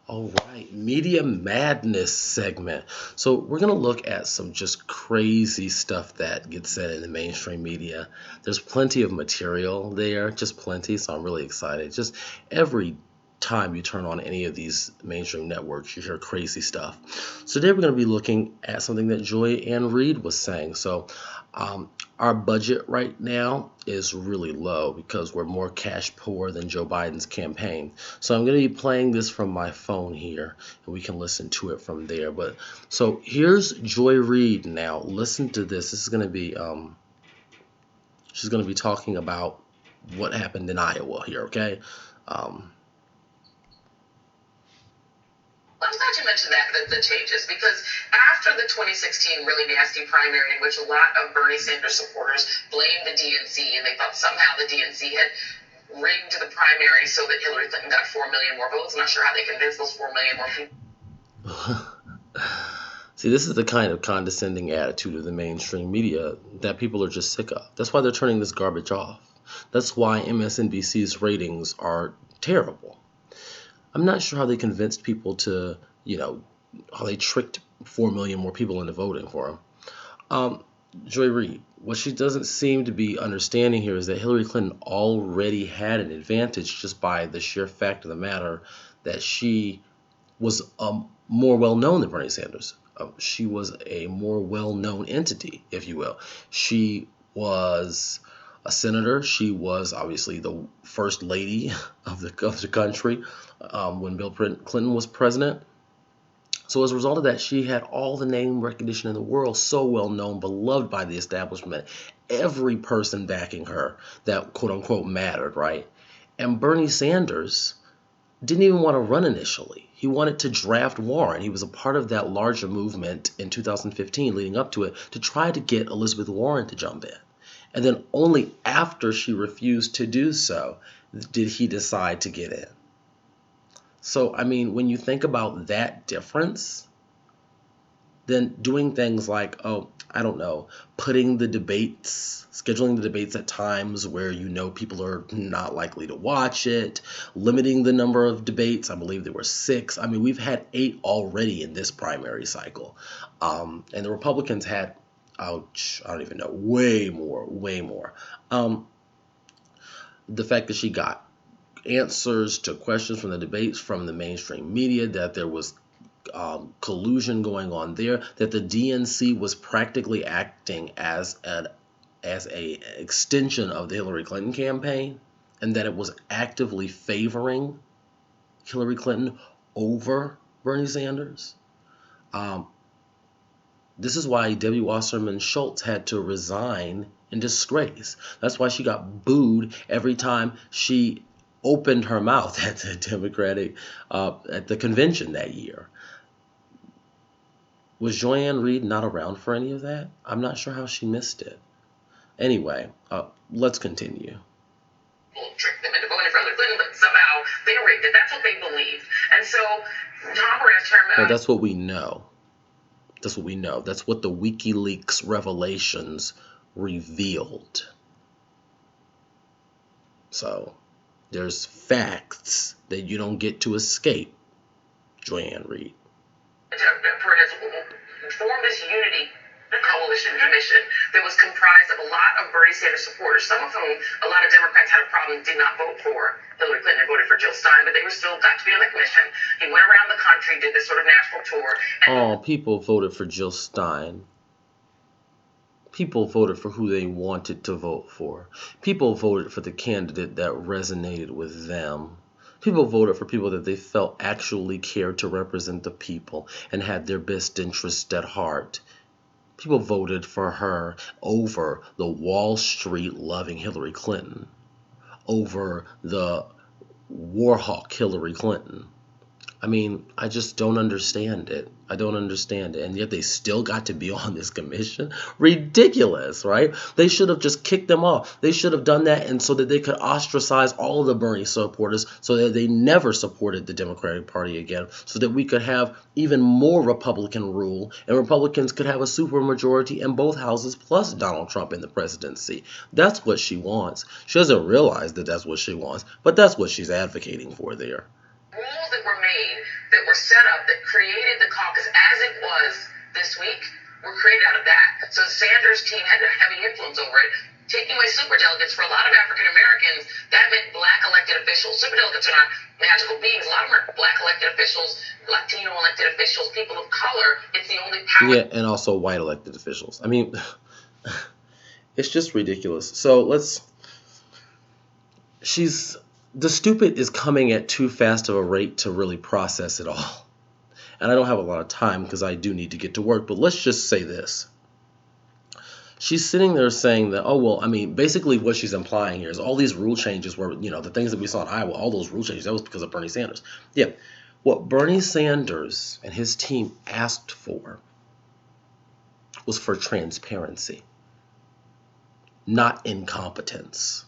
All right, Media Madness segment. So we're gonna look at some just crazy stuff that gets said in the mainstream media. There's plenty of material there, just plenty. So I'm really excited. Just every time you turn on any of these mainstream networks, you hear crazy stuff. So today we're gonna be looking at something that Joy-Ann Reid was saying. So um, our budget right now is really low because we're more cash poor than Joe Biden's campaign. So I'm going to be playing this from my phone here, and we can listen to it from there. But so here's Joy Reid now. Listen to this. This is going to be she's going to be talking about what happened in Iowa here. Okay. Um, I'm glad you mentioned that, the changes, because after the 2016 really nasty primary in which a lot of Bernie Sanders supporters blamed the DNC and they thought somehow the DNC had rigged the primary so that Hillary Clinton got 4 million more votes. I'm not sure how they convinced those 4 million more people. See, this is the kind of condescending attitude of the mainstream media that people are just sick of. That's why they're turning this garbage off. That's why MSNBC's ratings are terrible. I'm not sure how they convinced people to, how they tricked 4 million more people into voting for him. Joy Reid, what she doesn't seem to be understanding here is that Hillary Clinton already had an advantage just by the sheer fact of the matter that she was more well known than Bernie Sanders. She was a more well known entity, if you will. She was a senator. She was obviously the first lady of the country when Bill Clinton was president. So as a result of that, she had all the name recognition in the world, so well known, beloved by the establishment, every person backing her that quote unquote mattered, right? And Bernie Sanders didn't even want to run initially. He wanted to draft Warren. He was a part of that larger movement in 2015 leading up to it to try to get Elizabeth Warren to jump in. And then only after she refused to do so did he decide to get in. So, I mean, when you think about that difference, then doing things like, I don't know, scheduling the debates at times where people are not likely to watch it, limiting the number of debates. I believe there were 6. I mean, we've had 8 already in this primary cycle. And the Republicans had, ouch, I don't even know, way more. The fact that she got answers to questions from the debates from the mainstream media, that there was collusion going on there, that the DNC was practically acting as a extension of the Hillary Clinton campaign, and that it was actively favoring Hillary Clinton over Bernie Sanders. This is why Debbie Wasserman Schultz had to resign in disgrace. That's why she got booed every time she opened her mouth at the Democratic at the convention that year. Was Joy-Ann Reid not around for any of that? I'm not sure how she missed it. Anyway, let's continue. Tricked them into voting for Hillary Clinton, but somehow they rigged it. That's what they believed. And so Tom Perez chairman. Now, that's what we know. That's what we know. That's what the WikiLeaks revelations revealed. So there's facts that you don't get to escape, Joy-Ann Reid. Perez formed this unity coalition commission that was comprised of a lot of Bernie Sanders supporters, some of whom a lot of Democrats had a problem, did not vote for Hillary Clinton and voted for Jill Stein, but they were still got to be on the commission. He went around the country, did this sort of national tour. People voted for Jill Stein. People voted for who they wanted to vote for. People voted for the candidate that resonated with them. People voted for people that they felt actually cared to represent the people and had their best interest at heart. People voted for her over the Wall Street loving Hillary Clinton, over the warhawk Hillary Clinton. I mean, I just don't understand it. I don't understand it. And yet they still got to be on this commission. Ridiculous, right? They should have just kicked them off. They should have done that, and so that they could ostracize all of the Bernie supporters so that they never supported the Democratic Party again, so that we could have even more Republican rule and Republicans could have a supermajority in both houses plus Donald Trump in the presidency. That's what she wants. She doesn't realize that that's what she wants, but that's what she's advocating for there. Rules that were made, that were set up, that created the caucus as it was this week, were created out of that. So Sanders' team had a heavy influence over it. Taking away superdelegates for a lot of African Americans, that meant black elected officials. Superdelegates are not magical beings. A lot of them are black elected officials, Latino elected officials, people of color. It's the only power. Yeah, and also white elected officials. I mean, it's just ridiculous. So the stupid is coming at too fast of a rate to really process it all. And I don't have a lot of time because I do need to get to work, but let's just say this. She's sitting there saying that, oh, well, I mean, basically what she's implying here is all these rule changes were, the things that we saw in Iowa, all those rule changes, that was because of Bernie Sanders. Yeah, what Bernie Sanders and his team asked for was for transparency, not incompetence.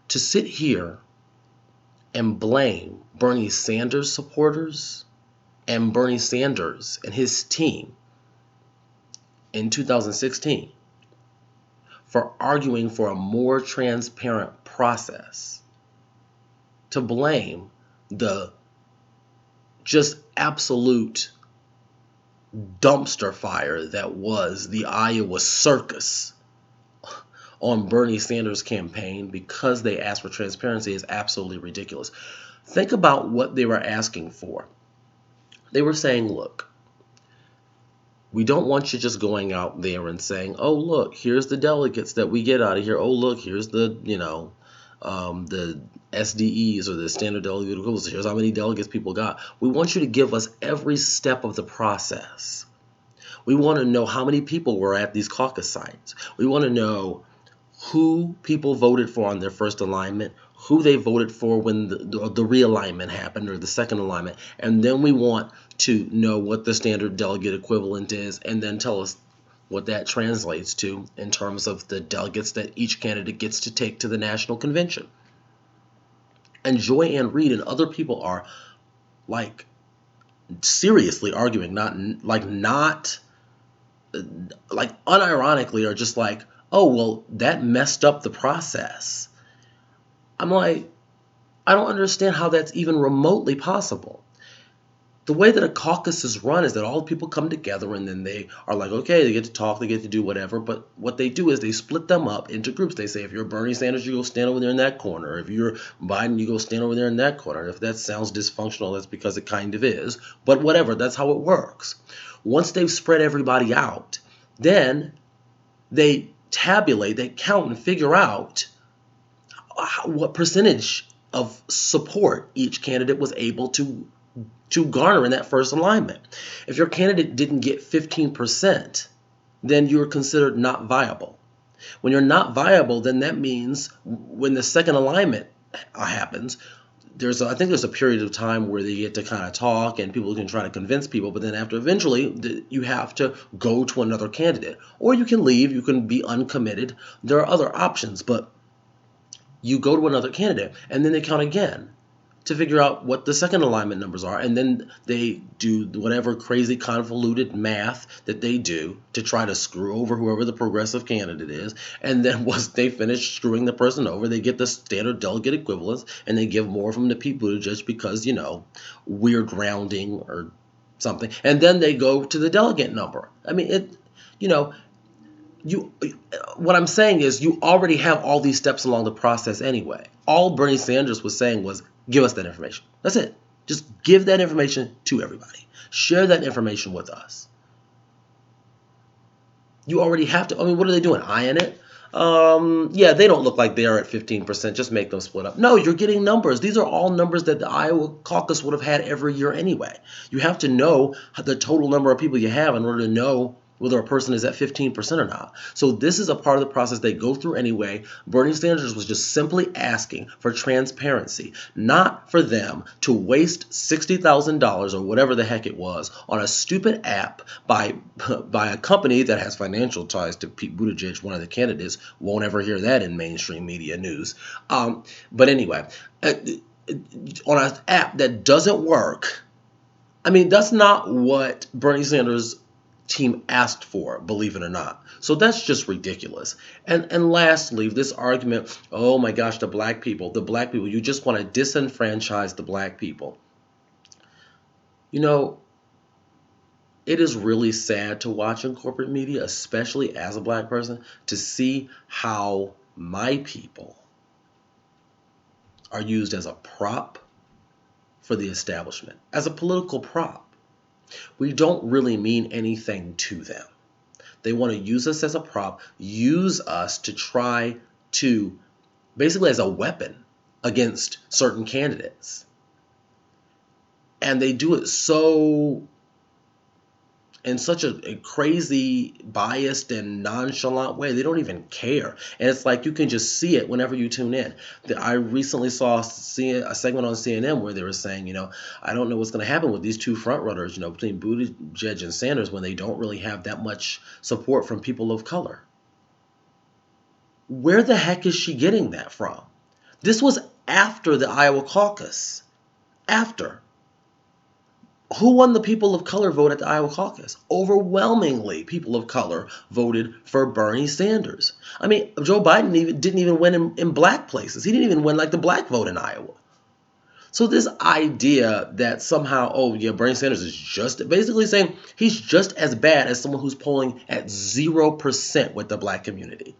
To sit here and blame Bernie Sanders supporters and Bernie Sanders and his team in 2016 for arguing for a more transparent process, to blame the just absolute dumpster fire that was the Iowa circus on Bernie Sanders' campaign because they asked for transparency is absolutely ridiculous. Think about what they were asking for. They were saying, look, we don't want you just going out there and saying, oh, look, here's the delegates that we get out of here. Oh, look, here's the SDEs or the standard delegate equivalents. Here's how many delegates people got. We want you to give us every step of the process. We want to know how many people were at these caucus sites. We want to know who people voted for on their first alignment, who they voted for when the realignment happened or the second alignment, and then we want to know what the standard delegate equivalent is, and then tell us what that translates to in terms of the delegates that each candidate gets to take to the national convention. And Joy-Ann Reid and other people are like seriously arguing, not unironically, are just like, oh, well, that messed up the process. I'm like, I don't understand how that's even remotely possible. The way that a caucus is run is that all the people come together and then they are like, okay, they get to talk, they get to do whatever. But what they do is they split them up into groups. They say, if you're Bernie Sanders, you go stand over there in that corner. If you're Biden, you go stand over there in that corner. If that sounds dysfunctional, that's because it kind of is. But whatever, that's how it works. Once they've spread everybody out, then they tabulate, they count and figure out what percentage of support each candidate was able to garner in that first alignment. If your candidate didn't get 15%, then you're considered not viable. When you're not viable, then that means when the second alignment happens, I think there's a period of time where they get to kind of talk and people can try to convince people, but then after eventually you have to go to another candidate. Or you can leave, you can be uncommitted. There are other options, but you go to another candidate and then they count again to figure out what the second alignment numbers are, and then they do whatever crazy convoluted math that they do to try to screw over whoever the progressive candidate is, and then once they finish screwing the person over, they get the standard delegate equivalents, and they give more from the Pete Buttigieg because, weird rounding or something, and then they go to the delegate number. I mean, what I'm saying is you already have all these steps along the process anyway. All Bernie Sanders was saying was, give us that information. That's it. Just give that information to everybody. Share that information with us. You already have to. What are they doing? Eyeing it? Yeah, they don't look like they are at 15%. Just make them split up. No, you're getting numbers. These are all numbers that the Iowa caucus would have had every year anyway. You have to know the total number of people you have in order to know whether a person is at 15% or not. So this is a part of the process they go through anyway. Bernie Sanders was just simply asking for transparency, not for them to waste $60,000 or whatever the heck it was on a stupid app by a company that has financial ties to Pete Buttigieg, one of the candidates. Won't ever hear that in mainstream media news. But anyway, on an app that doesn't work. That's not what Bernie Sanders team asked for, believe it or not. So that's just ridiculous. And lastly, this argument, oh my gosh, the black people, you just want to disenfranchise the black people. You know, it is really sad to watch in corporate media, especially as a black person, to see how my people are used as a prop for the establishment, as a political prop. We don't really mean anything to them. They want to use us as a prop, use us to try to, basically as a weapon against certain candidates. And they do it in such a crazy, biased, and nonchalant way. They don't even care. And it's like you can just see it whenever you tune in. I recently saw a segment on CNN where they were saying, I don't know what's going to happen with these two front runners, between Buttigieg and Sanders, when they don't really have that much support from people of color. Where the heck is she getting that from? This was after the Iowa caucus. After. Who won the people of color vote at the Iowa caucus? Overwhelmingly, people of color voted for Bernie Sanders. I mean, Joe Biden didn't even win in black places. He didn't even win like the black vote in Iowa. So this idea that somehow, Bernie Sanders is just basically saying he's just as bad as someone who's polling at 0% with the black community.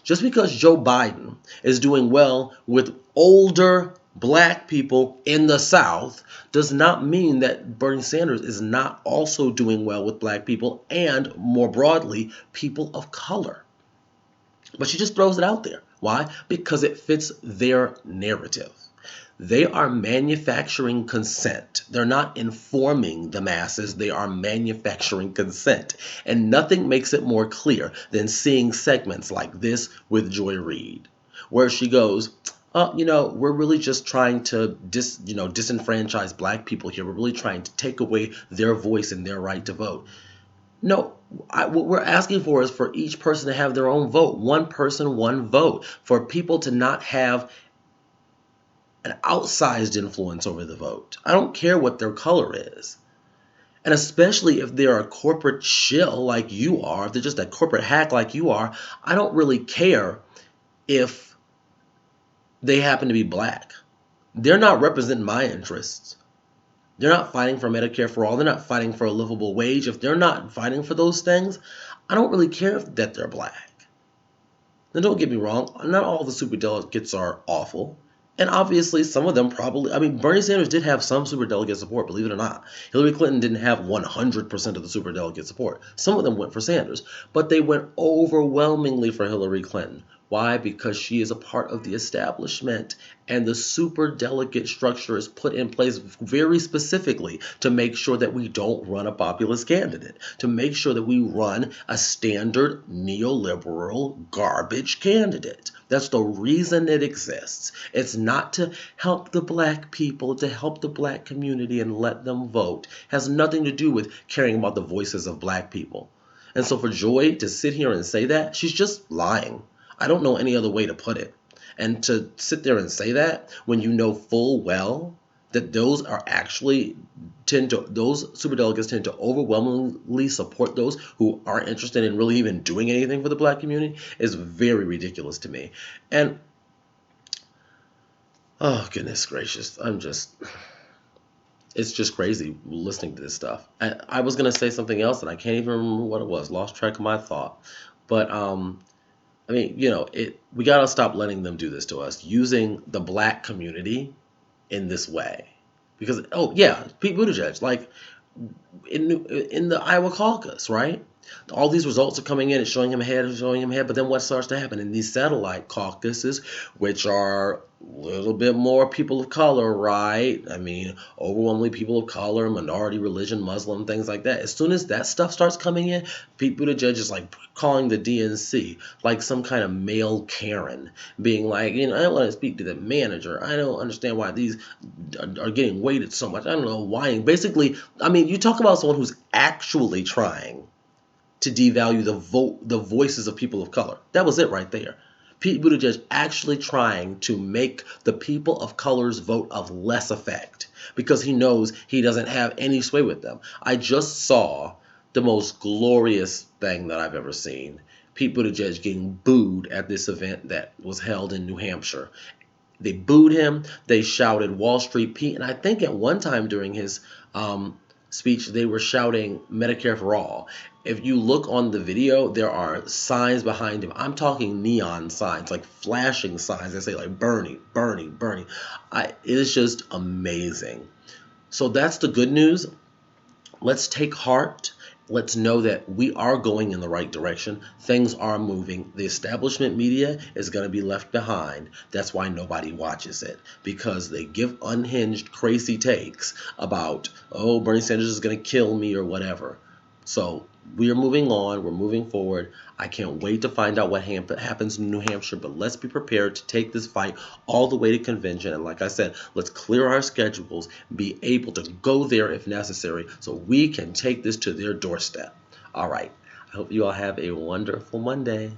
Just because Joe Biden is doing well with older black people in the South does not mean that Bernie Sanders is not also doing well with black people and, more broadly, people of color. But she just throws it out there. Why? Because it fits their narrative. They are manufacturing consent. They're not informing the masses. They are manufacturing consent. And nothing makes it more clear than seeing segments like this with Joy-Ann Reid, where she goes, we're really just trying to disenfranchise black people here. We're really trying to take away their voice and their right to vote. No, what we're asking for is for each person to have their own vote. One person, one vote. For people to not have an outsized influence over the vote. I don't care what their color is. And especially if they're a corporate shill like you are, if they're just a corporate hack like you are, I don't really care if they happen to be black. They're not representing my interests. They're not fighting for Medicare for all. They're not fighting for a livable wage. If they're not fighting for those things, I don't really care that they're black. Now, don't get me wrong. Not all the superdelegates are awful. And obviously, some of them Bernie Sanders did have some superdelegate support, believe it or not. Hillary Clinton didn't have 100% of the superdelegate support. Some of them went for Sanders, but they went overwhelmingly for Hillary Clinton. Why? Because she is a part of the establishment, and the superdelegate structure is put in place very specifically to make sure that we don't run a populist candidate, to make sure that we run a standard neoliberal garbage candidate. That's the reason it exists. It's not to help the black people, to help the black community and let them vote. It has nothing to do with caring about the voices of black people. And so for Joy to sit here and say that, she's just lying. I don't know any other way to put it. And to sit there and say that when you know full well that those superdelegates tend to overwhelmingly support those who aren't interested in really even doing anything for the black community is very ridiculous to me. And oh goodness gracious, it's just crazy listening to this stuff. I was gonna say something else and I can't even remember what it was. Lost track of my thought. But we gotta stop letting them do this to us, using the black community in this way. Because Pete Buttigieg, like in the Iowa caucus, right? All these results are coming in, it's showing him ahead, but then what starts to happen in these satellite caucuses, which are a little bit more people of color, right? I mean, overwhelmingly people of color, minority religion, Muslim, things like that. As soon as that stuff starts coming in, Pete Buttigieg is like calling the DNC like some kind of male Karen, being like, I don't want to speak to the manager. I don't understand why these are getting weighted so much. I don't know why. Basically, you talk about someone who's actually trying to devalue the voices of people of color. That was it right there. Pete Buttigieg actually trying to make the people of color's vote of less effect because he knows he doesn't have any sway with them. I just saw the most glorious thing that I've ever seen. Pete Buttigieg getting booed at this event that was held in New Hampshire. They booed him. They shouted Wall Street Pete. And I think at one time during his speech, they were shouting Medicare for All. If you look on the video, there are signs behind him. I'm talking neon signs, like flashing signs that say like Bernie, Bernie, Bernie. It is just amazing. So that's the good news. Let's take heart. Let's know that we are going in the right direction. Things are moving. The establishment media is going to be left behind. That's why nobody watches it, because they give unhinged, crazy takes about, oh, Bernie Sanders is going to kill me or whatever. So we are moving on. We're moving forward. I can't wait to find out what happens in New Hampshire, but let's be prepared to take this fight all the way to convention. And like I said, let's clear our schedules, be able to go there if necessary, so we can take this to their doorstep. All right. I hope you all have a wonderful Monday.